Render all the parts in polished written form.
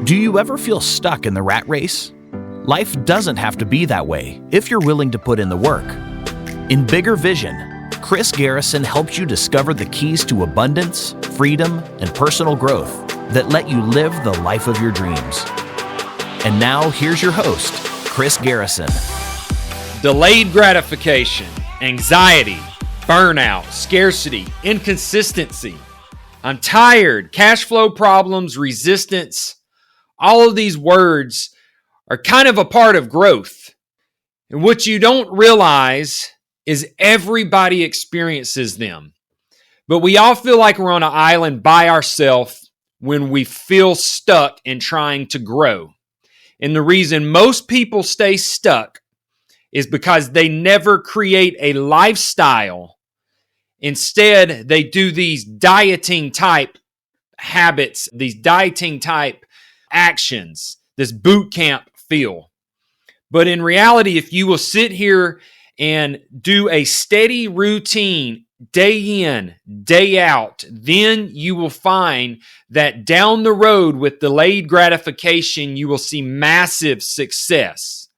Do you ever feel stuck in the rat race? Life doesn't have to be that way if you're willing to put in the work. In Bigger Vision, Chris Garrison helps you discover the keys to abundance, freedom, and personal growth that let you live the life of your dreams. And now, here's your host, Chris Garrison. Delayed gratification, anxiety, burnout, scarcity, inconsistency. I'm tired, cash flow problems, resistance. All of these words are kind of a part of growth. And what you don't realize is everybody experiences them. But we all feel like we're on an island by ourselves when we feel stuck in trying to grow. And the reason most people stay stuck is because they never create a lifestyle. Instead, they do these dieting type habits, these dieting type actions, this boot camp feel. But in reality, if you will sit here and do a steady routine day in, day out, then you will find that down the road with delayed gratification, you will see massive success.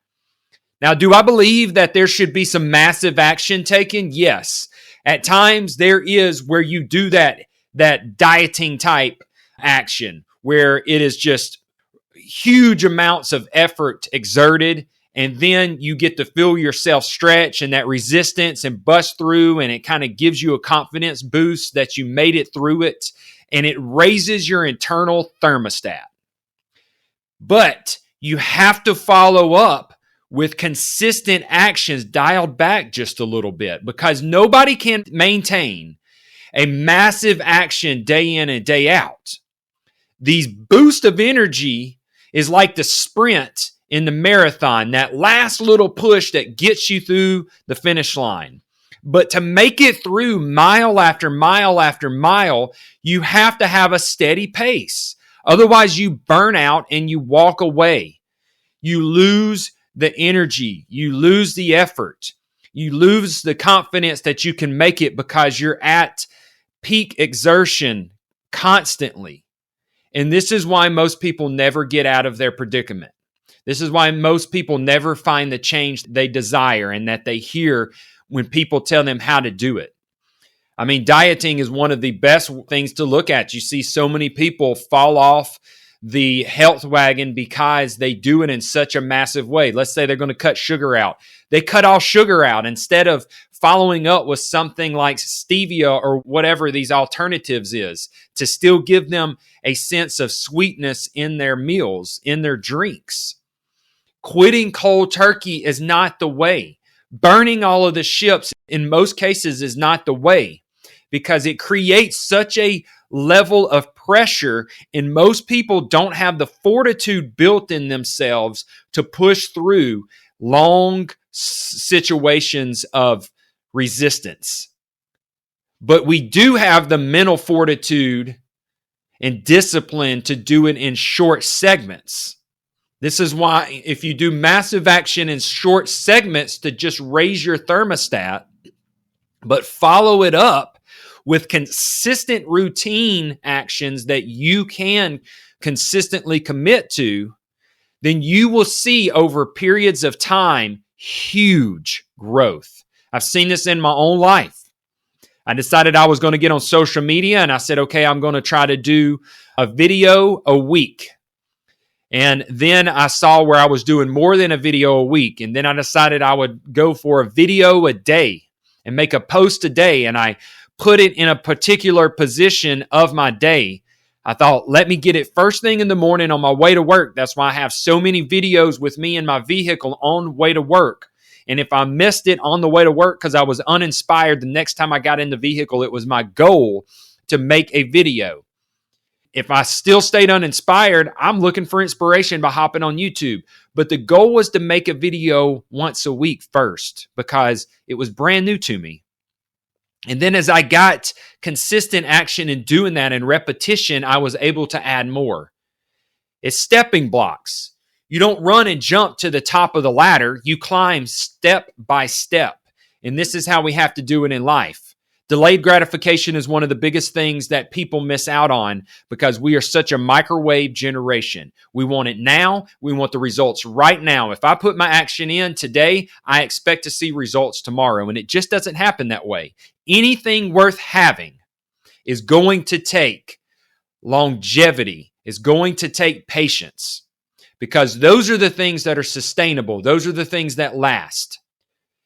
Now, do I believe that there should be some massive action taken? Yes. At times there is where you do that dieting type action where it is just huge amounts of effort exerted, and then you get to feel yourself stretch and that resistance and bust through, and it kind of gives you a confidence boost that you made it through it, and it raises your internal thermostat. But you have to follow up with consistent actions dialed back just a little bit, because nobody can maintain a massive action day in and day out. These boosts of energy is like the sprint in the marathon, that last little push that gets you through the finish line. But to make it through mile after mile after mile, you have to have a steady pace. Otherwise, you burn out and you walk away. You lose the energy. You lose the effort. You lose the confidence that you can make it because you're at peak exertion constantly. And this is why most people never get out of their predicament. This is why most people never find the change they desire and that they hear when people tell them how to do it. I mean, dieting is one of the best things to look at. You see so many people fall off the health wagon because they do it in such a massive way. Let's say they're going to cut sugar out. They cut all sugar out instead of following up with something like stevia or whatever these alternatives is to still give them a sense of sweetness in their meals, in their drinks. Quitting cold turkey is not the way. Burning all of the ships in most cases is not the way, because it creates such a level of pressure, and most people don't have the fortitude built in themselves to push through long situations of resistance. But we do have the mental fortitude and discipline to do it in short segments. This is why if you do massive action in short segments to just raise your thermostat, but follow it up with consistent routine actions that you can consistently commit to, then you will see over periods of time huge growth. I've seen this in my own life. I decided I was going to get on social media, and I said, okay, I'm going to try to do a video a week. And then I saw where I was doing more than a video a week. And then I decided I would go for a video a day and make a post a day. And I put it in a particular position of my day. I thought, let me get it first thing in the morning on my way to work. That's why I have so many videos with me in my vehicle on the way to work. And if I missed it on the way to work because I was uninspired, the next time I got in the vehicle, it was my goal to make a video. If I still stayed uninspired, I'm looking for inspiration by hopping on YouTube. But the goal was to make a video once a week first because it was brand new to me. And then as I got consistent action in doing that and repetition, I was able to add more. It's stepping blocks. You don't run and jump to the top of the ladder. You climb step by step. And this is how we have to do it in life. Delayed gratification is one of the biggest things that people miss out on because we are such a microwave generation. We want it now. We want the results right now. If I put my action in today, I expect to see results tomorrow. And it just doesn't happen that way. Anything worth having is going to take longevity, is going to take patience, because those are the things that are sustainable. Those are the things that last.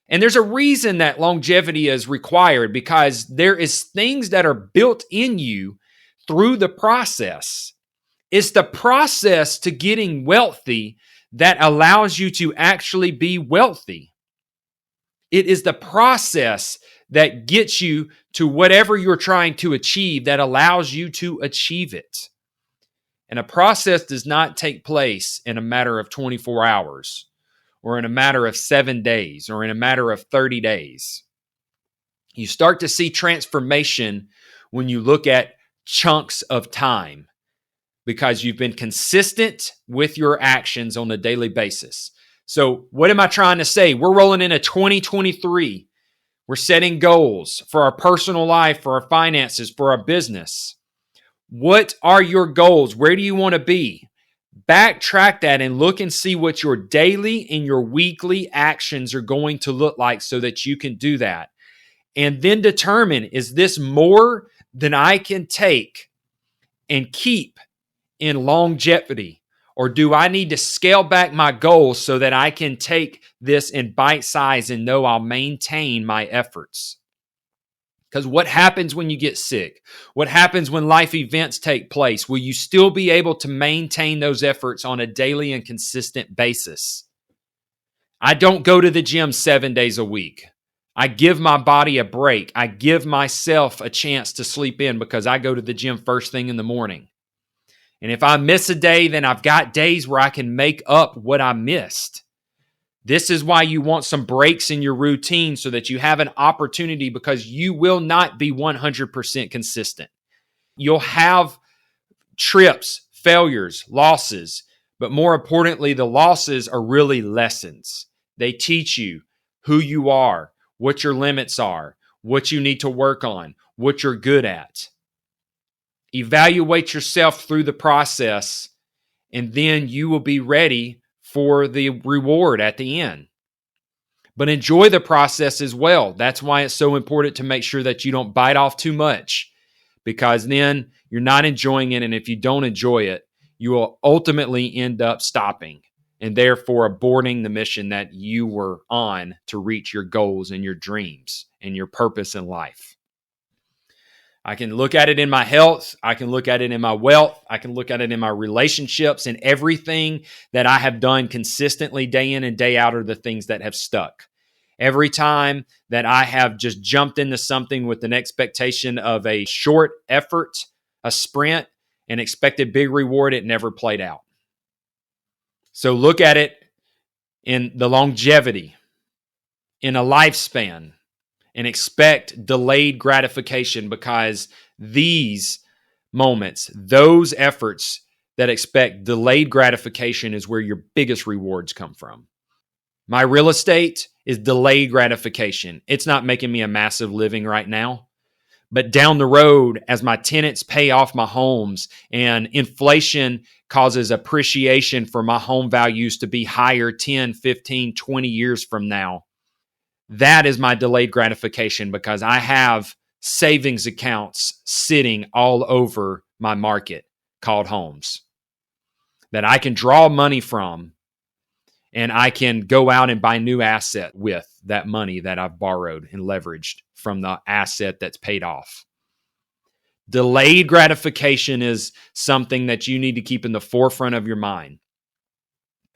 And there's a reason that longevity is required, because there is things that are built in you through the process. It's the process to getting wealthy that allows you to actually be wealthy. It is the process that gets you to whatever you're trying to achieve that allows you to achieve it. And a process does not take place in a matter of 24 hours. Or in a matter of 7 days, or in a matter of 30 days. You start to see transformation when you look at chunks of time, because you've been consistent with your actions on a daily basis. So what am I trying to say? We're rolling into 2023. We're setting goals for our personal life, for our finances, for our business. What are your goals? Where do you want to be? Backtrack that and look and see what your daily and your weekly actions are going to look like so that you can do that. And then determine, is this more than I can take and keep in longevity? Or do I need to scale back my goals so that I can take this in bite size and know I'll maintain my efforts? Because what happens when you get sick? What happens when life events take place? Will you still be able to maintain those efforts on a daily and consistent basis? I don't go to the gym 7 days a week. I give my body a break. I give myself a chance to sleep in because I go to the gym first thing in the morning. And if I miss a day, then I've got days where I can make up what I missed. This is why you want some breaks in your routine so that you have an opportunity, because you will not be 100% consistent. You'll have trips, failures, losses, but more importantly, the losses are really lessons. They teach you who you are, what your limits are, what you need to work on, what you're good at. Evaluate yourself through the process, and then you will be ready for the reward at the end. But enjoy the process as well. That's why it's so important to make sure that you don't bite off too much, because then you're not enjoying it. And if you don't enjoy it, you will ultimately end up stopping and therefore aborting the mission that you were on to reach your goals and your dreams and your purpose in life. I can look at it in my health. I can look at it in my wealth. I can look at it in my relationships, and everything that I have done consistently day in and day out are the things that have stuck. Every time that I have just jumped into something with an expectation of a short effort, a sprint, and expected big reward, it never played out. So look at it in the longevity, in a lifespan, and expect delayed gratification, because these moments, those efforts that expect delayed gratification, is where your biggest rewards come from. My real estate is delayed gratification. It's not making me a massive living right now, but down the road, as my tenants pay off my homes and inflation causes appreciation for my home values to be higher 10, 15, 20 years from now, that is my delayed gratification, because I have savings accounts sitting all over my market called homes that I can draw money from, and I can go out and buy new asset with that money that I've borrowed and leveraged from the asset that's paid off. Delayed gratification is something that you need to keep in the forefront of your mind.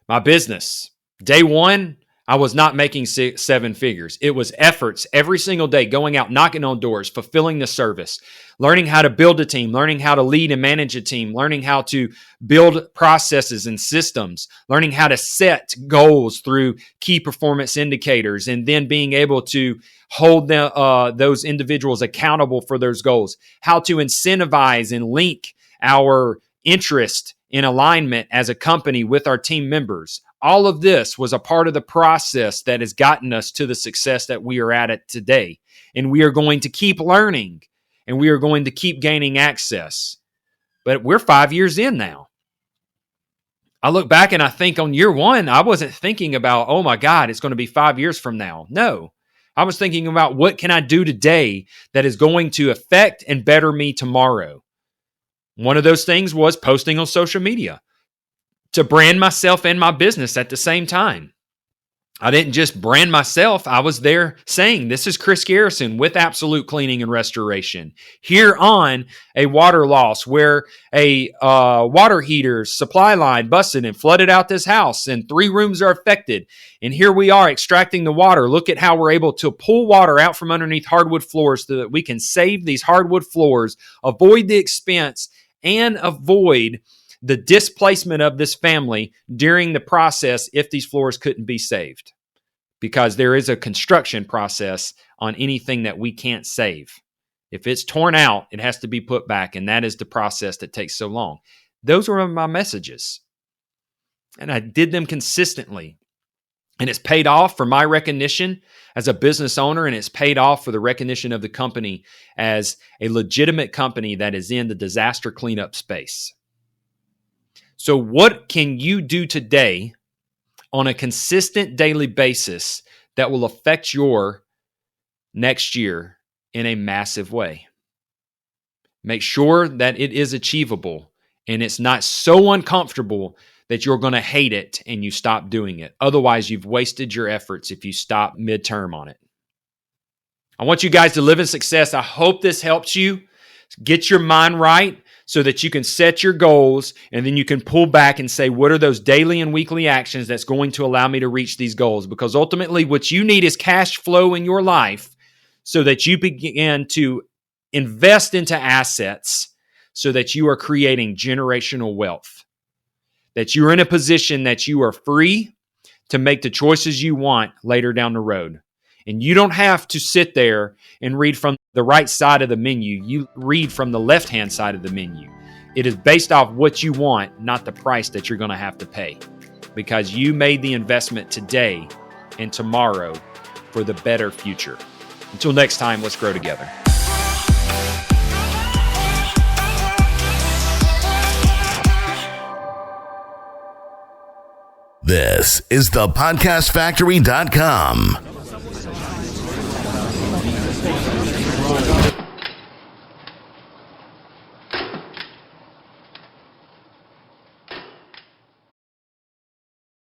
My business, day one, I was not making 7 figures. It was efforts every single day, going out, knocking on doors, fulfilling the service, learning how to build a team, learning how to lead and manage a team, learning how to build processes and systems, learning how to set goals through key performance indicators, and then being able to hold those individuals accountable for those goals, how to incentivize and link our interest in alignment as a company with our team members. All of this was a part of the process that has gotten us to the success that we are at today. and we are going to keep learning, and we are going to keep gaining access. But we're 5 years in now. I look back and I think on year one, I wasn't thinking about, oh my God, it's going to be 5 years from now. No, I was thinking about what can I do today that is going to affect and better me tomorrow. One of those things was posting on social media to brand myself and my business at the same time. I didn't just brand myself. I was there saying, this is Chris Garrison with Absolute Cleaning and Restoration. Here on a water loss where a water heater supply line busted and flooded out this house and 3 rooms are affected. And here we are extracting the water. Look at how we're able to pull water out from underneath hardwood floors so that we can save these hardwood floors, avoid the expense, and avoid the displacement of this family during the process if these floors couldn't be saved. Because there is a construction process on anything that we can't save. If it's torn out, it has to be put back, and that is the process that takes so long. Those were my messages. And I did them consistently. And it's paid off for my recognition as a business owner, and it's paid off for the recognition of the company as a legitimate company that is in the disaster cleanup space. So what can you do today on a consistent daily basis that will affect your next year in a massive way? Make sure that it is achievable and it's not so uncomfortable that you're going to hate it and you stop doing it. Otherwise, you've wasted your efforts if you stop midterm on it. I want you guys to live in success. I hope this helps you get your mind right, so that you can set your goals and then you can pull back and say, what are those daily and weekly actions that's going to allow me to reach these goals? Because ultimately what you need is cash flow in your life so that you begin to invest into assets so that you are creating generational wealth, that you're in a position that you are free to make the choices you want later down the road. And you don't have to sit there and read from the right side of the menu. You read from the left-hand side of the menu. It is based off what you want, not the price that you're going to have to pay. Because you made the investment today and tomorrow for the better future. Until next time, let's grow together. This is thepodcastfactory.com.